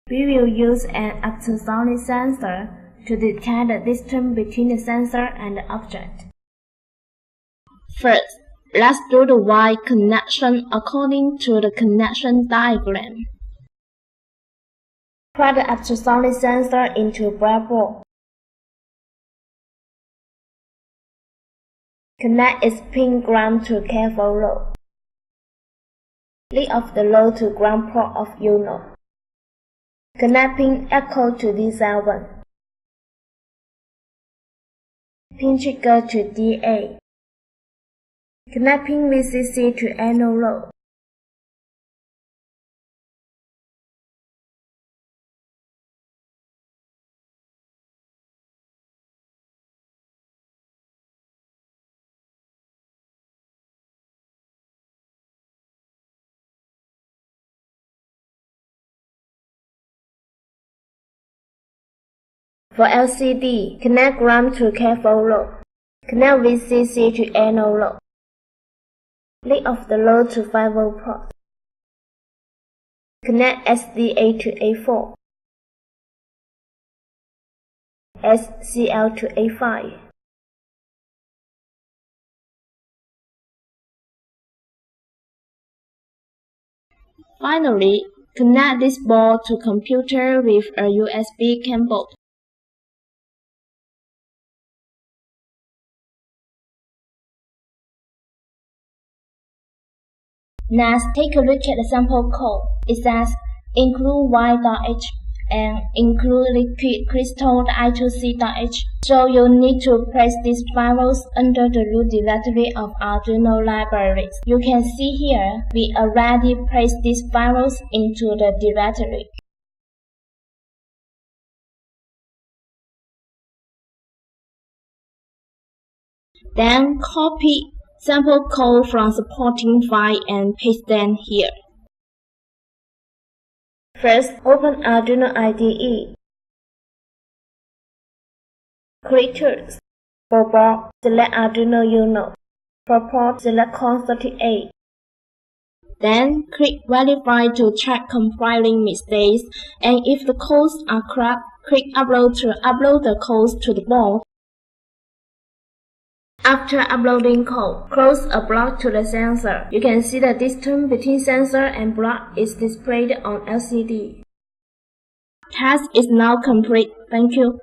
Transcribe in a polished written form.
We will use an ultrasonic sensor to detect the distance between the sensor and the object. First, let's do the Y connection according to the connection diagram. Plug the ultrasonic sensor into a breadboard. Connect its pin ground to careful load. Lead off the load to ground port of UNO. Connect pin echo to D7. Pin trigger to DA. Connect pin VCC to anode load. For LCD, connect ground to careful load. Connect VCC to anode load. Lead off the load to 5V port. Connect SDA to A4. SCL to A5. Finally, connect this board to computer with a USB cable. Next, take a look at the sample code. It says include y.h and include liquid crystal I2C.h. So you need to place these files under the root directory of Arduino libraries. You can see here, we already placed these files into the directory. Then copy sample code from supporting file and paste them here. First, open Arduino IDE. Click Tools. For board, select Arduino UNO. For port, select COM38. Then, click Verify to check compiling mistakes, and if the codes are correct, click Upload to upload the codes to the board. After uploading code, close a block to the sensor. You can see the distance between sensor and block is displayed on LCD. Test is now complete. Thank you.